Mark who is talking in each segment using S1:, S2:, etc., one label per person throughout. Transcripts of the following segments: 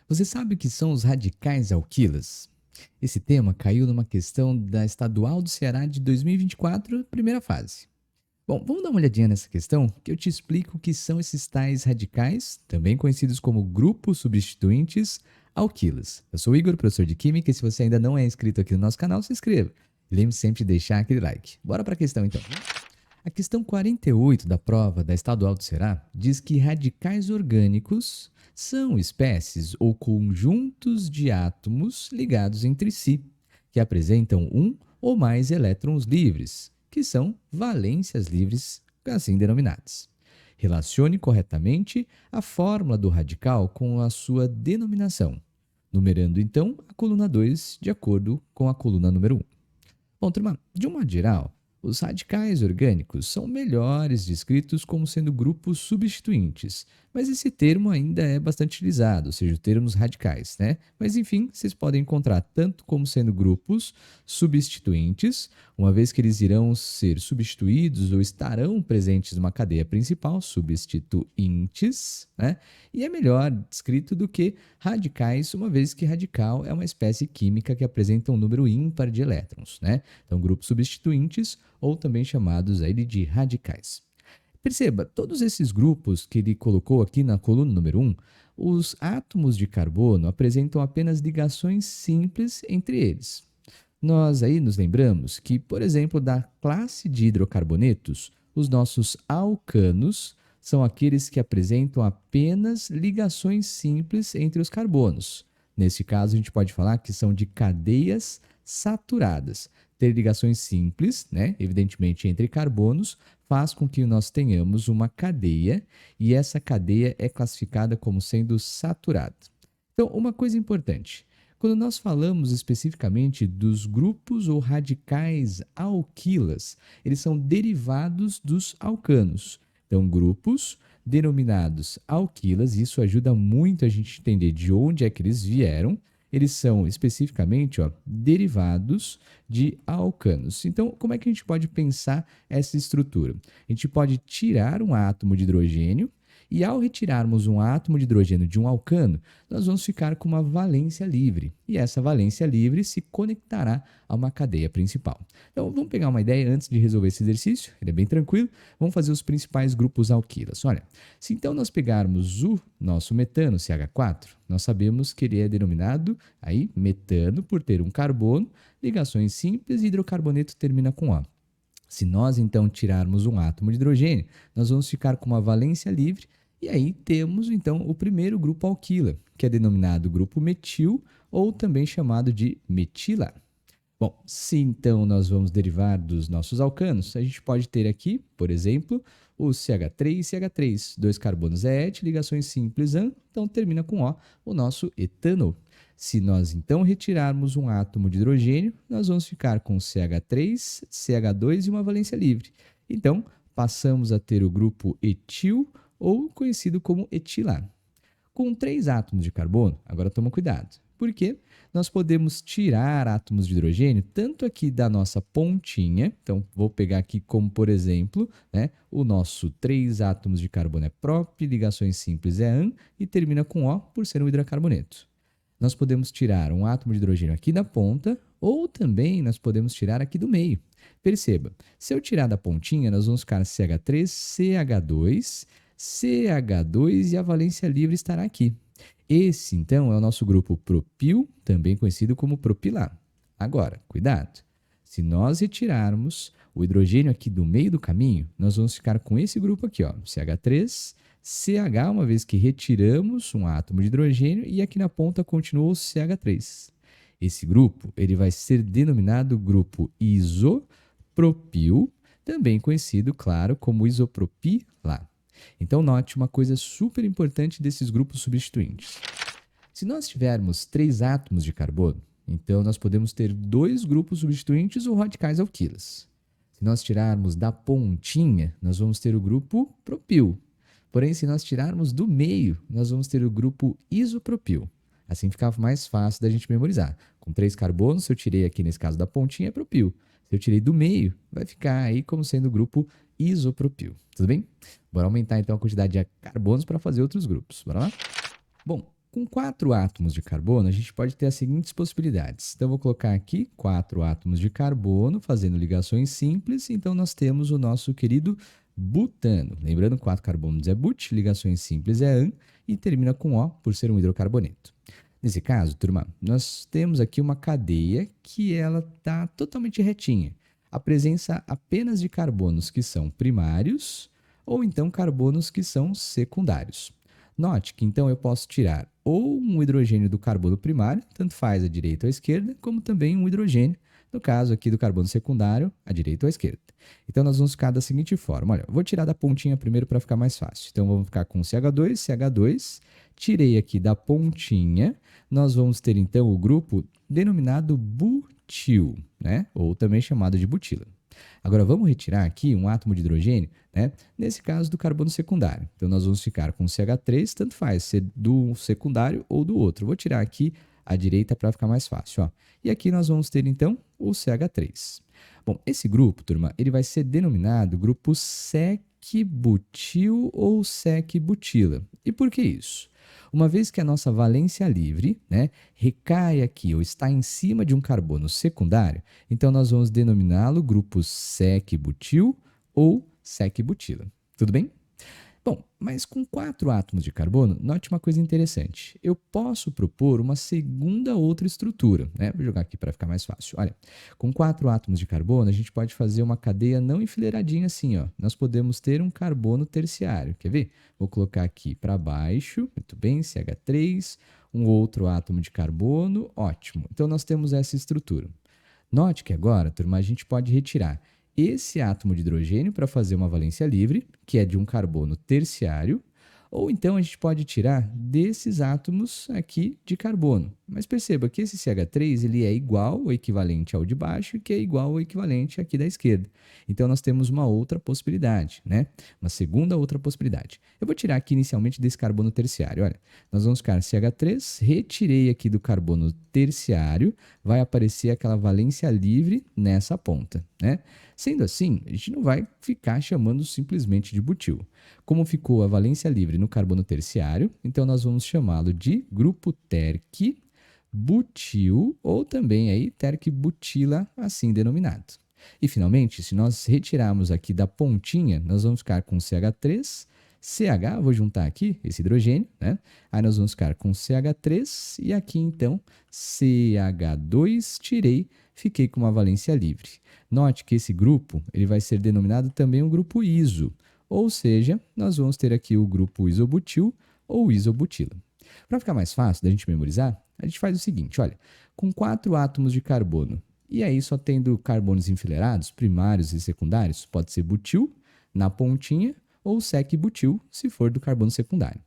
S1: Você sabe o que são os radicais alquilas? Esse tema caiu numa questão da Estadual do Ceará de 2024, primeira fase. Bom, vamos dar uma olhadinha nessa questão que eu te explico o que são esses tais radicais, também conhecidos como grupos substituintes alquilas. Eu sou o Igor, professor de Química, e se você ainda não é inscrito aqui no nosso canal, se inscreva. E lembre-se sempre de deixar aquele like. Bora para a questão então. A questão 48 da prova da Estadual do Ceará diz que radicais orgânicos são espécies ou conjuntos de átomos ligados entre si, que apresentam um ou mais elétrons livres, que são valências livres, assim denominadas. Relacione corretamente a fórmula do radical com a sua denominação, numerando então a coluna 2 de acordo com a coluna número 1. Bom, turma, de um modo geral, os radicais orgânicos são melhores descritos como sendo grupos substituintes, mas esse termo ainda é bastante utilizado, ou seja, o termo radicais, né? Mas enfim, vocês podem encontrar tanto como sendo grupos substituintes, uma vez que eles irão ser substituídos ou estarão presentes numa cadeia principal, substituintes, né? E é melhor descrito do que radicais, uma vez que radical é uma espécie química que apresenta um número ímpar de elétrons, né? Então, grupos substituintes ou também chamados aí de radicais. Perceba, todos esses grupos que ele colocou aqui na coluna número 1, os átomos de carbono apresentam apenas ligações simples entre eles. Nós aí nos lembramos que, por exemplo, da classe de hidrocarbonetos, os nossos alcanos são aqueles que apresentam apenas ligações simples entre os carbonos. Nesse caso, a gente pode falar que são de cadeias saturadas. Ter ligações simples, né, evidentemente entre carbonos, faz com que nós tenhamos uma cadeia e essa cadeia é classificada como sendo saturada. Então, uma coisa importante, quando nós falamos especificamente dos grupos ou radicais alquilas, eles são derivados dos alcanos. Então, grupos denominados alquilas, isso ajuda muito a gente entender de onde é que eles vieram. Eles são especificamente derivados de alcanos. Então, como é que a gente pode pensar essa estrutura? A gente pode tirar um átomo de hidrogênio e, ao retirarmos um átomo de hidrogênio de um alcano, nós vamos ficar com uma valência livre. E essa valência livre se conectará a uma cadeia principal. Então, vamos pegar uma ideia antes de resolver esse exercício. Ele é bem tranquilo. Vamos fazer os principais grupos alquilas. Olha, se então nós pegarmos o nosso metano, CH4, nós sabemos que ele é denominado aí metano por ter um carbono, ligações simples e hidrocarboneto termina com O. Se nós então tirarmos um átomo de hidrogênio, nós vamos ficar com uma valência livre e aí temos então o primeiro grupo alquila, que é denominado grupo metil ou também chamado de metila. Bom, se então nós vamos derivar dos nossos alcanos, a gente pode ter aqui, por exemplo, o CH3 e CH3, dois carbonos é et, ligações simples AN, então termina com O nosso etano. Se nós então retirarmos um átomo de hidrogênio, nós vamos ficar com CH3, CH2 e uma valência livre. Então, passamos a ter o grupo etil, ou conhecido como etilar. Com 3 átomos de carbono, agora toma cuidado, porque nós podemos tirar átomos de hidrogênio tanto aqui da nossa pontinha, então vou pegar aqui como, por exemplo, né, o nosso 3 átomos de carbono é prop, ligações simples é AN e termina com O por ser um hidrocarboneto. Nós podemos tirar um átomo de hidrogênio aqui da ponta ou também nós podemos tirar aqui do meio. Perceba, se eu tirar da pontinha, nós vamos ficar CH3, CH2, CH2 e a valência livre estará aqui. Esse, então, é o nosso grupo propil, também conhecido como propilar. Agora, cuidado. Se nós retirarmos o hidrogênio aqui do meio do caminho, nós vamos ficar com esse grupo aqui, CH3, CH, uma vez que retiramos um átomo de hidrogênio, e aqui na ponta continua o CH3. Esse grupo ele vai ser denominado grupo isopropil, também conhecido, claro, como isopropilar. Então, note uma coisa super importante desses grupos substituintes. Se nós tivermos 3 átomos de carbono, então nós podemos ter 2 grupos substituintes ou radicais alquilas. Se nós tirarmos da pontinha, nós vamos ter o grupo propil. Porém, se nós tirarmos do meio, nós vamos ter o grupo isopropil. Assim ficava mais fácil da gente memorizar. Com 3 carbonos, se eu tirei aqui nesse caso da pontinha, é propil. Se eu tirei do meio, vai ficar aí como sendo o grupo isopropil. Tudo bem? Bora aumentar então a quantidade de carbonos para fazer outros grupos. Bora lá? Bom, com 4 átomos de carbono, a gente pode ter as seguintes possibilidades. Então, eu vou colocar aqui 4 átomos de carbono, fazendo ligações simples. Então, nós temos o nosso querido butano. Lembrando, 4 carbonos é but, ligações simples é an, e termina com O, por ser um hidrocarboneto. Nesse caso, turma, nós temos aqui uma cadeia que ela está totalmente retinha. A presença apenas de carbonos que são primários ou então carbonos que são secundários. Note que então eu posso tirar ou um hidrogênio do carbono primário, tanto faz à direita ou à esquerda, como também um hidrogênio, no caso aqui do carbono secundário, à direita ou à esquerda. Então nós vamos ficar da seguinte forma, olha, eu vou tirar da pontinha primeiro para ficar mais fácil. Então vamos ficar com CH2, CH2, tirei aqui da pontinha, nós vamos ter então o grupo denominado butil, né? Ou também chamado de butila. Agora vamos retirar aqui um átomo de hidrogênio, né? Nesse caso do carbono secundário. Então nós vamos ficar com CH3, tanto faz ser do secundário ou do outro. Vou tirar aqui à direita para ficar mais fácil, ó. E aqui nós vamos ter então o CH3. Bom, esse grupo, turma, ele vai ser denominado grupo sec-butil ou sec-butila. E por que isso? Uma vez que a nossa valência livre, né, recai aqui ou está em cima de um carbono secundário, então nós vamos denominá-lo grupo sec-butil ou sec-butila. Tudo bem? Bom, mas com 4 átomos de carbono, note uma coisa interessante. Eu posso propor uma segunda outra estrutura, né? Vou jogar aqui para ficar mais fácil. Olha, com 4 átomos de carbono, a gente pode fazer uma cadeia não enfileiradinha assim, ó. Nós podemos ter um carbono terciário. Quer ver? Vou colocar aqui para baixo, muito bem, CH3, um outro átomo de carbono, ótimo. Então nós temos essa estrutura. Note que agora, turma, a gente pode retirar esse átomo de hidrogênio para fazer uma valência livre, que é de um carbono terciário, ou então a gente pode tirar desses átomos aqui de carbono. Mas perceba que esse CH3 ele é igual ou equivalente ao de baixo, que é igual ou equivalente aqui da esquerda. Então nós temos uma outra possibilidade, né? Uma segunda outra possibilidade. Eu vou tirar aqui inicialmente desse carbono terciário. Olha, nós vamos ficar CH3, retirei aqui do carbono terciário, vai aparecer aquela valência livre nessa ponta, né? Sendo assim, a gente não vai ficar chamando simplesmente de butil. Como ficou a valência livre no carbono terciário, então nós vamos chamá-lo de grupo terc-butil ou também aí terc-butila, assim denominado. E finalmente, se nós retirarmos aqui da pontinha, nós vamos ficar com CH3, CH, vou juntar aqui esse hidrogênio, né? Aí nós vamos ficar com CH3 e aqui então CH2, tirei, fiquei com uma valência livre. Note que esse grupo ele vai ser denominado também um grupo iso, ou seja, nós vamos ter aqui o grupo isobutil ou isobutila. Para ficar mais fácil da gente memorizar, a gente faz o seguinte, olha, com 4 átomos de carbono, e aí só tendo carbonos enfileirados, primários e secundários, pode ser butil na pontinha ou sec-butil, se for do carbono secundário.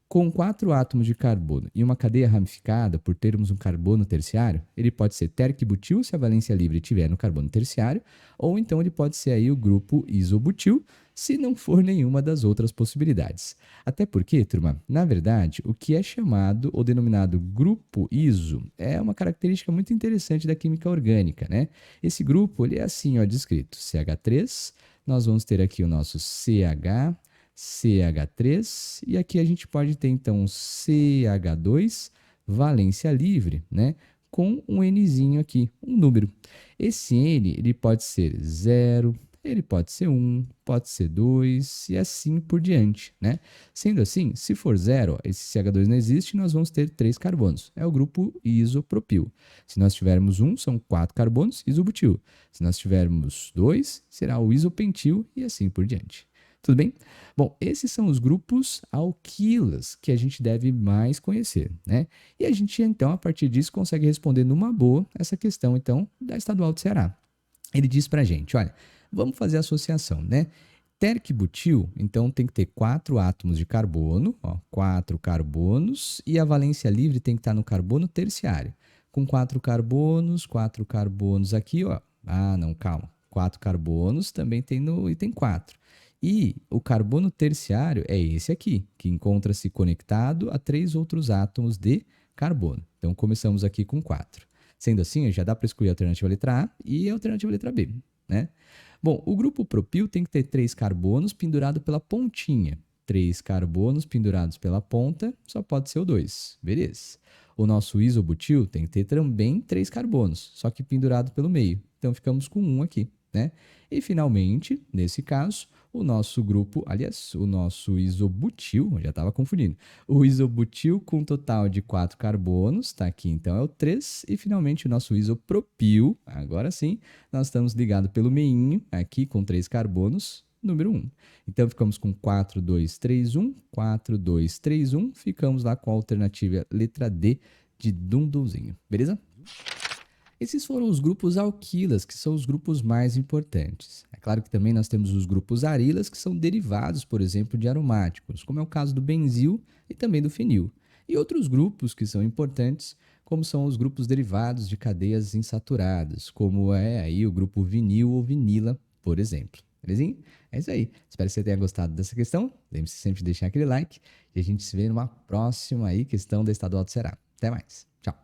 S1: Com 4 átomos de carbono e uma cadeia ramificada por termos um carbono terciário, ele pode ser terc-butil se a valência livre estiver no carbono terciário, ou então ele pode ser aí o grupo isobutil, se não for nenhuma das outras possibilidades. Até porque, turma, na verdade, o que é chamado ou denominado grupo iso é uma característica muito interessante da química orgânica, né? Esse grupo, ele é assim, ó, descrito, CH3, nós vamos ter aqui o nosso CH, CH3, e aqui a gente pode ter então CH2, valência livre, né? Com um Nzinho aqui, um número. Esse N ele pode ser 0, ele pode ser 1, pode ser 2 e assim por diante, né? Sendo assim, se for 0, esse CH2 não existe, nós vamos ter 3 carbonos. É o grupo isopropil. Se nós tivermos 1, são 4 carbonos, isobutil. Se nós tivermos 2, será o isopentil e assim por diante. Tudo bem? Bom, esses são os grupos alquilas que a gente deve mais conhecer, né? E a gente, então, a partir disso, consegue responder numa boa essa questão, então, da Estadual do Ceará. Ele diz pra gente, olha, vamos fazer a associação, né? Terc-butil, então, tem que ter 4 átomos de carbono, ó, 4 carbonos, e a valência livre tem que estar no carbono terciário. Com 4 carbonos aqui, ó. Ah, não, calma. 4 carbonos também tem no item 4. E o carbono terciário é esse aqui, que encontra-se conectado a 3 outros átomos de carbono. Então, começamos aqui com 4. Sendo assim, já dá para escolher a alternativa letra A e a alternativa letra B, né? Bom, o grupo propil tem que ter 3 carbonos pendurado pela pontinha. 3 carbonos pendurados pela ponta, só pode ser o 2. Beleza. O nosso isobutil tem que ter também 3 carbonos, só que pendurado pelo meio. Então, ficamos com 1 aqui, né? E, finalmente, nesse caso, o nosso grupo, aliás, o nosso isobutil, eu já estava confundindo, o isobutil com um total de 4 carbonos, tá aqui, então é o 3. E, finalmente, o nosso isopropil, agora sim, nós estamos ligados pelo meinho, aqui com 3 carbonos, número 1. Então, ficamos com 4, 2, 3, 1, 4, 2, 3, 1. Ficamos lá com a alternativa letra D de Dunduzinho, beleza? Esses foram os grupos alquilas, que são os grupos mais importantes. É claro que também nós temos os grupos arilas, que são derivados, por exemplo, de aromáticos, como é o caso do benzil e também do fenil. E outros grupos que são importantes, como são os grupos derivados de cadeias insaturadas, como é aí o grupo vinil ou vinila, por exemplo. Belezinha? É isso aí. Espero que você tenha gostado dessa questão. Lembre-se sempre de deixar aquele like e a gente se vê numa próxima aí questão da Estadual do Ceará. Até mais. Tchau.